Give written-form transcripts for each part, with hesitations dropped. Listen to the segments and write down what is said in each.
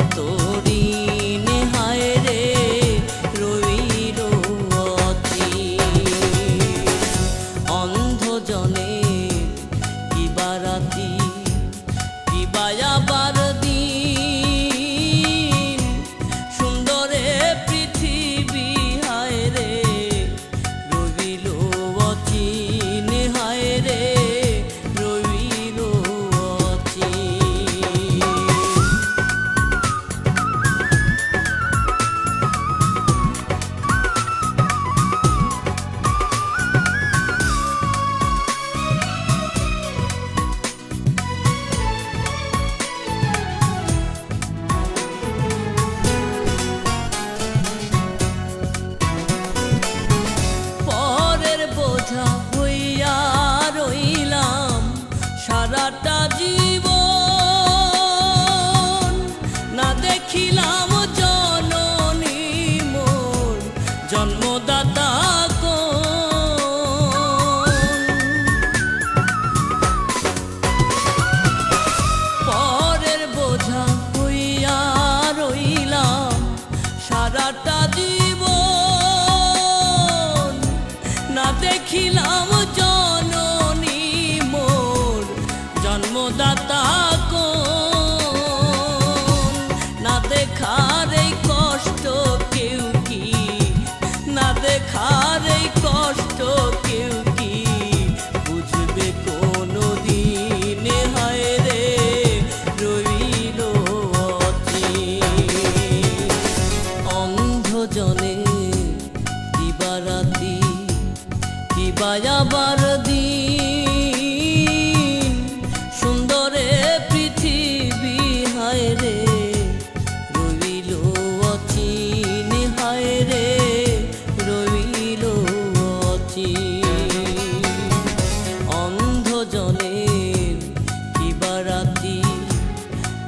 কত ঋণ হায় রে রইল অচির। অন্ধজনে কিবা রাতি কিবা আবার দিন, সুন্দরে পৃথিবী হায় রে রইল অচিন, হায় রে রইল অচিন। পরের বোঝা হইয়া রইলাম সারাটা জীবন, না দেখিলাম জননী মোর জন্মদাতা কোন। পরের বোঝা হইয়া রইলাম সারাটা জীবন, না দেখিলাম জননী মোর জন্মদাতা কোন। না দেখার এই কষ্ট কেউ কি, না দেখার এই কষ্ট কেউ কি বুঝবে কোনো দিন, হায় রে রইল অচির। অন্ধজনে কিবা রাতি কিবা আবার দিন, সুন্দরে পৃথিবী হায় রে রইল অচিন, হায় রে রইল অচিন। অন্ধজনের কিবা রাতি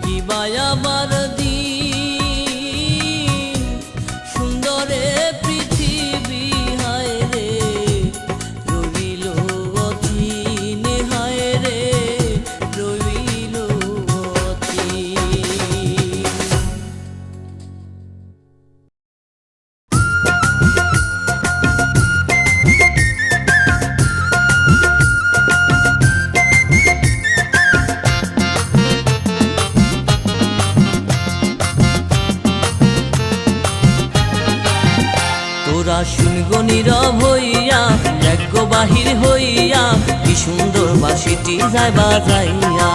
কিবা আবার দিন, সুন্দরে পৃথিবী হায় রে রইল অচিন, হায় রে রইল অচিন। তোরা শুনগো নীরব হইয়া যজ্ঞ বাহির হইয়া কি সুন্দর বাঁশিটি যায় বাজাইয়া।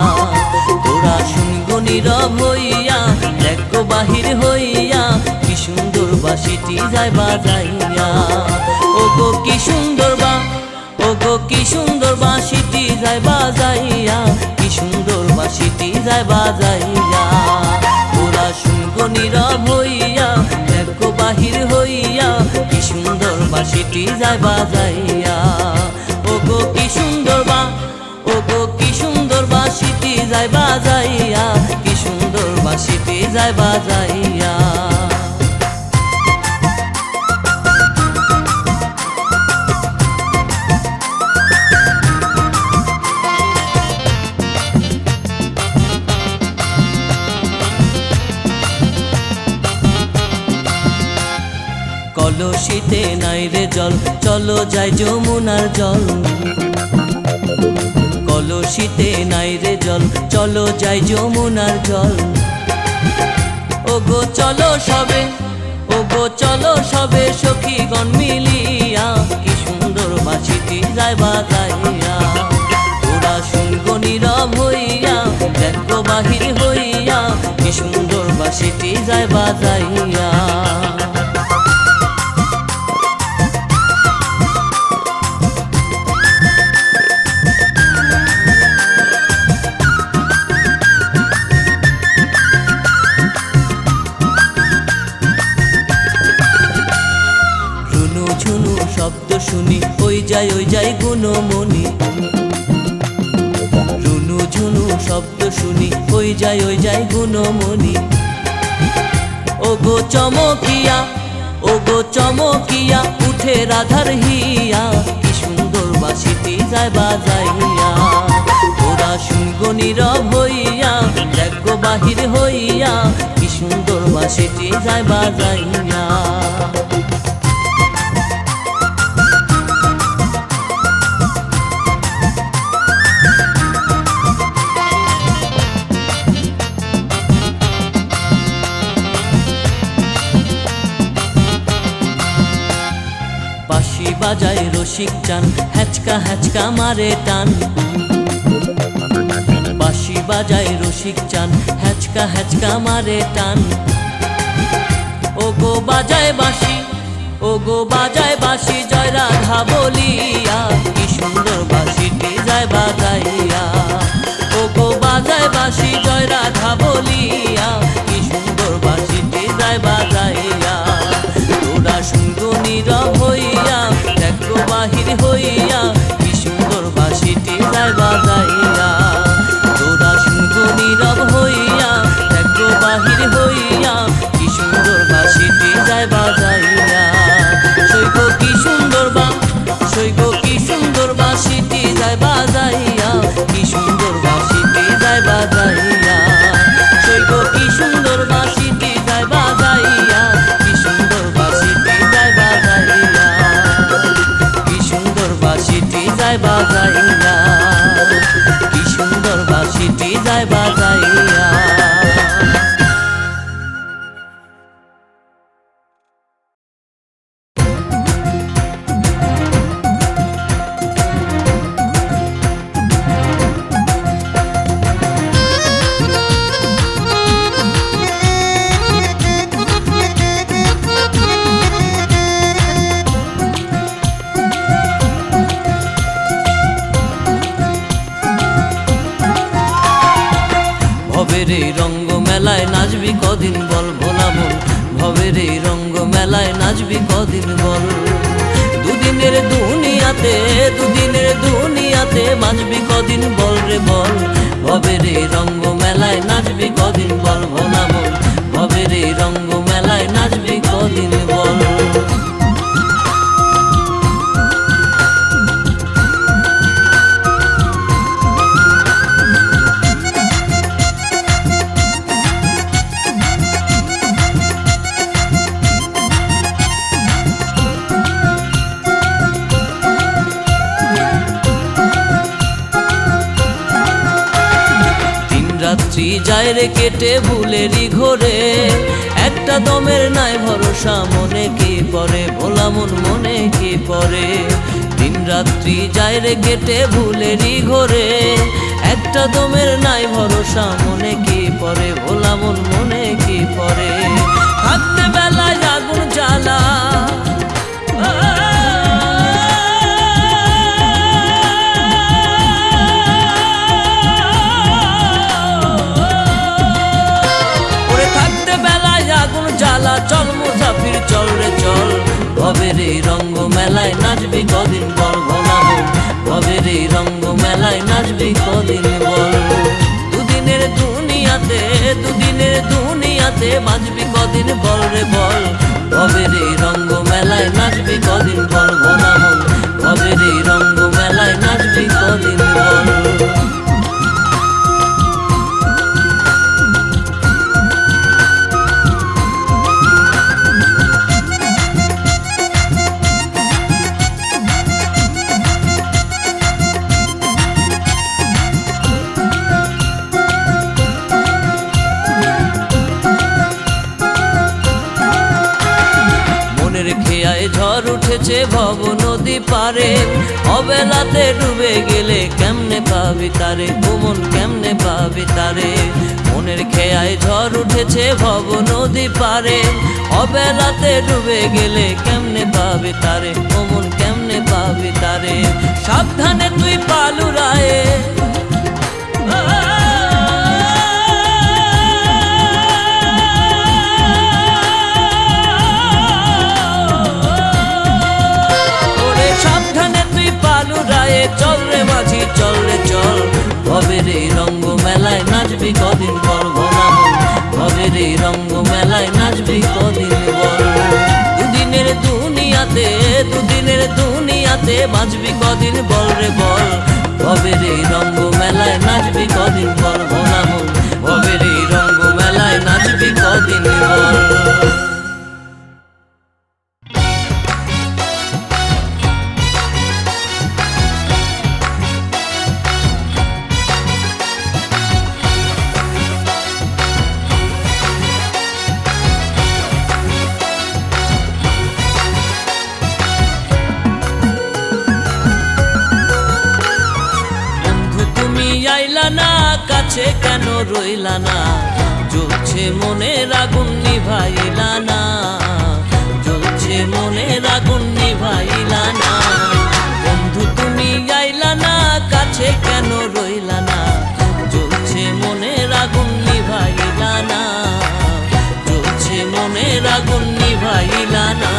তোরা শুনগো নীরব হইয়া যজ্ঞ বাহির হইয়া কি সুন্দর বাঁশিটি যায় বাজাইয়া। ওগো কি সুন্দর ওগো কি সুন্দর বাঁশিটি যায় বাজাইয়া, কি সুন্দর বাঁশিটি যায় বাজাইয়া। তোরা শুনগো নীরব হইয়া যজ্ঞ বাহির হইয়া কি সুন্দর বাঁশিটি যায় বাজাইয়া। ওগো কি সুন্দর ওগো কি সুন্দর বাঁশিটি যায় বাজাইয়া, কি সুন্দর বাঁশিটি যায় বাজাইয়া। কলসিতে নাই রে জল, চলো যাই যমুনার জল। কলসিতে নাই রে জল, চলো যাই যমুনার জল। ওগো চলো সবে, ওগো চলো সবে সখীগণ মিলিয়া, কি সুন্দর বাঁশিটি যায় বাজাইয়া। তোরা শুনগো নীরব হইয়া যজ্ঞ বাহির হইয়া, কি সুন্দর বাঁশিটি যায় বাজাইয়া। শব্দ শুনি ওই যাই গুণমণি। রুনু ঝুনু শব্দ শুনি ওই যাই গুণমণি। ওগো চমকিয়া, ওগো চমকিয়া উঠে রাধার হিয়া, কি সুন্দর বাঁশিটি যায় বাজাইয়া। তোরা শুনগো নীরব হইয়া যজ্ঞ বাহির হইয়া, কি সুন্দর বাঁশিটি যায় বাজাইয়া। বাঁশি বাজায় রসিক চান, হ্যাচকা হ্যাচকা মারে টান। বাঁশি বাজায় রসিক চান, হ্যাচকা হ্যাচকা মারে টান। ও গো বাজায় বাঁশি, ও গো বাজায় বাঁশি জয় রাধা বলিয়া, কি সুন্দর বাঁশিটি যায় বাজাইয়া। ও গো বাজায় বাঁশি জয় রাধা বলিয়া, কি সুন্দর বাঁশিটি যায় বাজাইয়া। তোরা শুনগো নীরব হইয়া, দেখো বাহির হইয়া, কি সুন্দর বাঁশিটি যায় বাজাইয়া। তোরা শুনগো নীরব হইয়া, দেখো বাহির হইয়া, কি সুন্দর বাঁশিটি যায় বাজাইয়া। সৈগো কি সুন্দর সৈগো কি সুন্দর বাঁশিটি যায় বাজাইয়া, কি সুন্দর বাঁশিটি যায় বাজাইয়া। সৈগো কি সুন্দর বাঁশিটি যায় বাজাইয়া, কি সুন্দর বাঁশিটি যায় বাজাইয়া। কি সুন্দর বাঁশিটি যায় বাজাইয়া, কি সুন্দর বাঁশিটি যায় বাজাইয়া। ভবের এই রঙ্গ মেলায় নাচবি কদিন বল ভোলা মন, ভবের এই রঙ্গ মেলায় নাচবি কদিন বল। দুদিনের দুনিয়াতে, দুদিনের দুনিয়াতে বাঁচবি কদিন বল রে বল। ভবের এই রঙ্গ মেলায় নাচবি কদিন বল ভোলা মন, ভবের এই রঙ্গ মেলায় নাচবি কদিন বল। রাত্রি যায় রে কেটে ভুলেরই ঘরে, একটা দমের নাই ভরসা মনে কি পরে ভোলা মন মনে কি পরে। দিন রাত্রি যায় রে কেটে ভুলেরই ঘরে, একটা দমের নাই ভরসা মনে কি পরে ভোলা মন মনে কি পরে। থাকতে বেলায় আগুন জ্বালা, জ্বালা চল মুসাফির চল রে চল। ভবের এই রঙ্গ মেলায় নাচবি কদিন বল ভোলা মন, ভবের এই রঙ্গ মেলায় নাচবি কদিন বল। দুদিনের দুনিয়াতে, দুদিনের দুনিয়াতে বাঁচবি কদিন বল রে বল। ভবের এই রঙ্গ মেলায় নাচবি কদিন বল ভোলা মন, ভবের এই রঙ্গ মেলায় নাচবি কদিন বল। খেয়ায় ঝড় উঠেছে ভব নদী পারে, অবেলাতে ডুবে গেলে কেমনে পাবি তারে মন কেমনে পাবি তারে। মনের খেয়ায় ঝড় উঠেছে ভব নদী পারে, অবেলাতে ডুবে গেলে কেমনে পাবি তারে মন কেমনে পাবি তারে। সাবধানে তুই পালুরায়ে, চল রে মাঝি চল রে চল। ভবের এই রঙ্গ মেলায় নাচবি কদিন বল ভোলা মন, ভবের এই রঙ্গ মেলায় নাচবি কদিন বল। দুদিনের দুনিয়াতে, দুদিনের দুনিয়াতে বাঁচবি কদিন বল রে বল। ভবের এই রঙ্গ মেলায় নাচবি কদিন বল ভোলা মন, ভবের এই রঙ্গ মেলায় নাচবি কদিন কাছে কেন রইলা না, জ্বলছে মনের আগুন নিভাইলা না, জ্বলছে মনের আগুন নিভাইলা না। বন্ধু তুমি আইলা না, কাছে কেন রইলা না, জ্বলছে মনের আগুন নিভাইলা না, জ্বলছে মনের আগুন নিভাইলা না।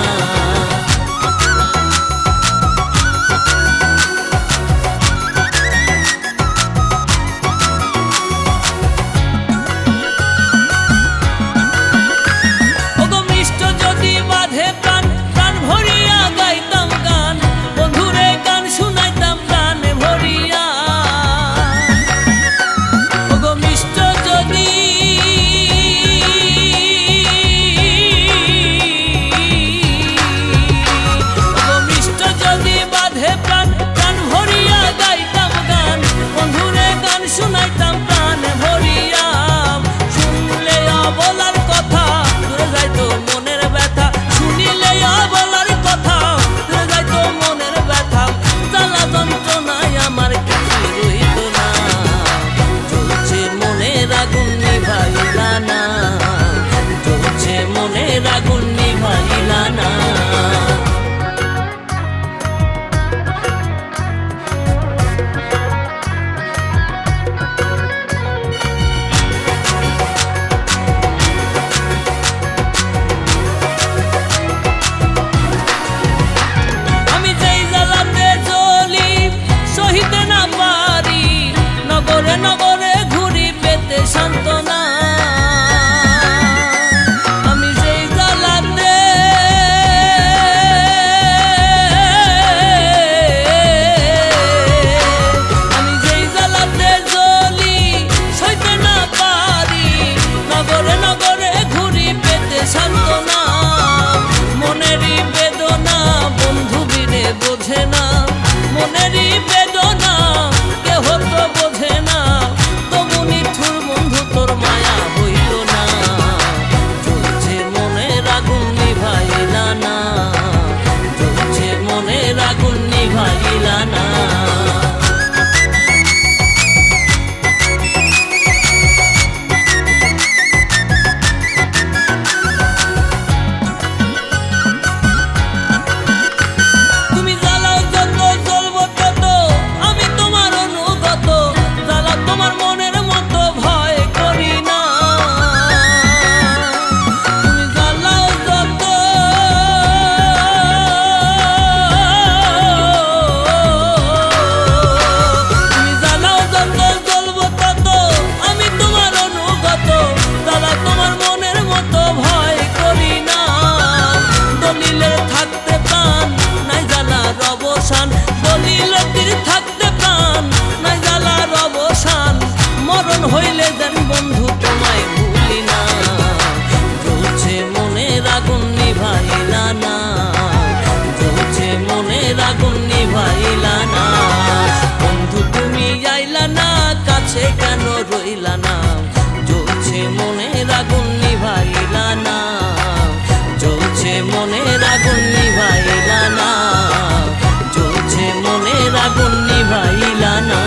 নগরে ঘুরি পেতে সান্ত্বনা, আমি যেই জ্বালাতে জ্বলি সইতে না পারি, নগরে নগরে ঘুরি পেতে সান্ত্বনা। মনেরই বেদনা বন্ধু বিনে বোঝে না, মনেরই বেদনা কেহ তো বোঝে না, তবু নিঠুর বন্ধু তোর মায়া হইল না, জ্বলছে মনের আগুন নিভাইলা না, জ্বলছে মনের আগুন নিভাইলা না। দলিলতির থাকতে প্রাণ নাই জ্বালার অবসান, মরণ হইলে যেন বন্ধু তোমায় ভুলি না, জ্বলছে মনের আগুন নিভাইলা না, জ্বলছে মনের আগুন নিভাইলা না। বন্ধু তুমি আইলা না, কাছে কেন রইলা না, জ্বলছে মনের আগুন নিভাইলা না, জ্বলছে মনের আগুন নিভাইলা না, জ্বলছে মনের আগুন নিভাইলা না।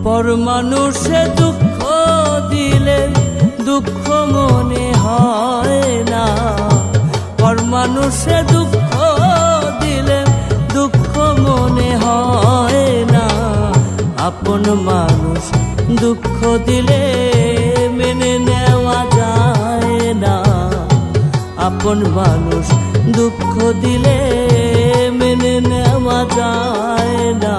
পর মানুষে দুঃখ দিলে দুঃখ মনে হয় না, পর মানুষে দুঃখ দিলে দুঃখ মনে হয় না, আপন মানুষ দুঃখ দিলে মেনে নেওয়া যায় না, আপন মানুষ দুঃখ দিলে মেনে নেওয়া যায় না।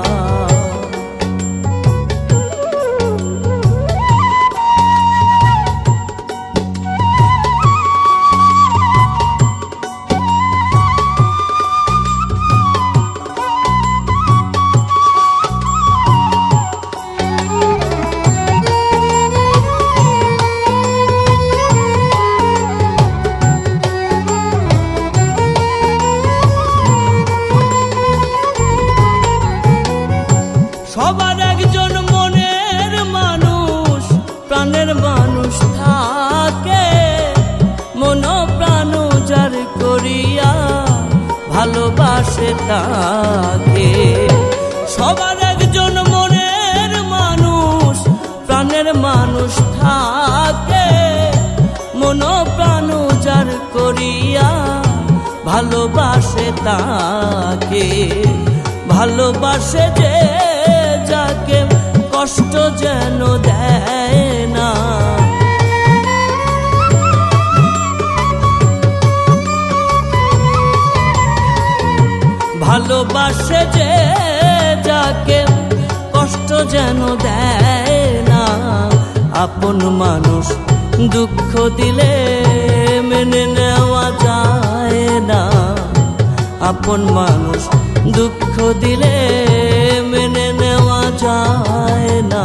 সবার একজন মনের মানুষ, প্রাণের মানুষ থাকে, মন প্রাণ যার করিয়া ভালোবাসে তাকে। সবার একজন মনের মানুষ, প্রাণের মানুষ থাকে, মন প্রাণ যার করিয়া ভালোবাসে তাকে। ভালোবাসে যে যাকে কষ্ট যেন দেয় না। ভালোবাসে যে যাকে কষ্ট যেন দেয় না। আপন মানুষ দুঃখ দিলে মেনে নেওয়া যায় না। আপন মানুষ দুঃখ দিলে মেনে নেওয়া যায় না।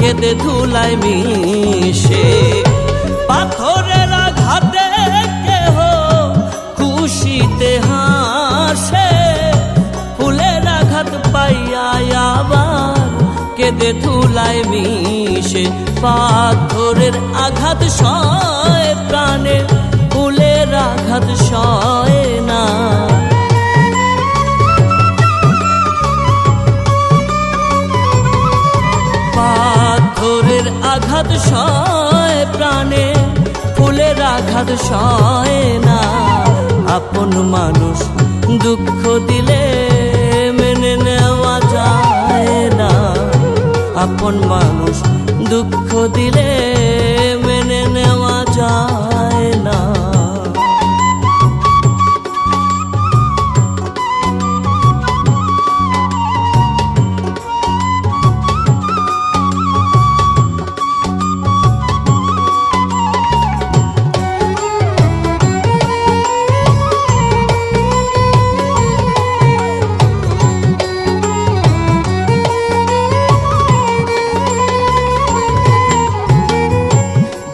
কেঁদে ধুলায় মিশে, পাথরের আঘাতে কেহ খুশিতে হাসে। ফুলের আঘাত পাইয়া আবার কেঁদে ধুলায় মিশে। পাথরের আঘাত সয় প্রাণে, ফুলের আঘাত সয় না। পাথরের আঘাত সয় প্রাণে, ফুলের আঘাত সয় না। আপন মানুষ দুঃখ দিলে মেনে নেওয়া যায় না। আপন মানুষ দুঃখ দিলে মেনে নেওয়া যায় না।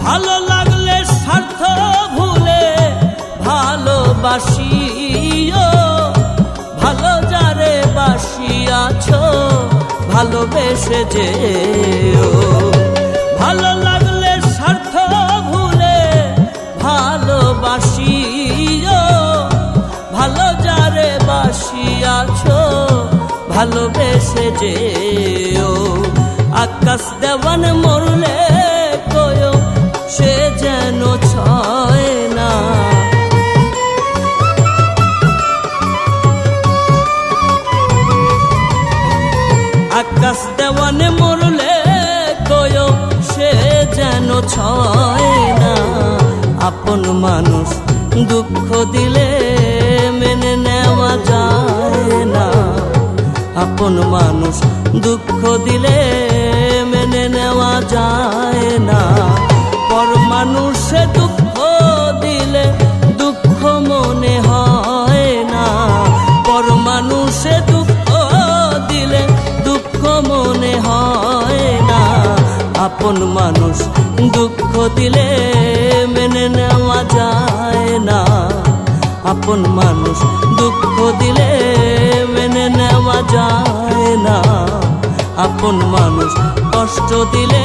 ভালো লাগলে স্বার্থ ভুলে ভালোবাসিও, ভালো যারে বাসিয়াছ ভালোবেসে যেও। ভালো লাগলে স্বার্থ ভুলে ভালোবাসিও, ভালো যারে বাসিয়াছ ভালোবেসে যেও। আকাশ দেওয়ান মরলে কয়ো সে যেন ছয় না। আকাশ দেওয়ানে মরলে কয়ো সে যেন ছয় না। আপন মানুষ দুঃখ দিলে মেনে নেওয়া যায় না। আপন মানুষ দুঃখ দিলে মেনে নেওয়া যায় না। পর মানুষে দুঃখ দিলে দুঃখ মনে হয় না। পর মানুষে দুঃখ দিলে দুঃখ মনে হয় না। আপন মানুষ দুঃখ দিলে মেনে নেওয়া যায় না। আপন মানুষ দুঃখ দিলে মেনে নেওয়া যায় না। আপন মানুষ কষ্ট দিলে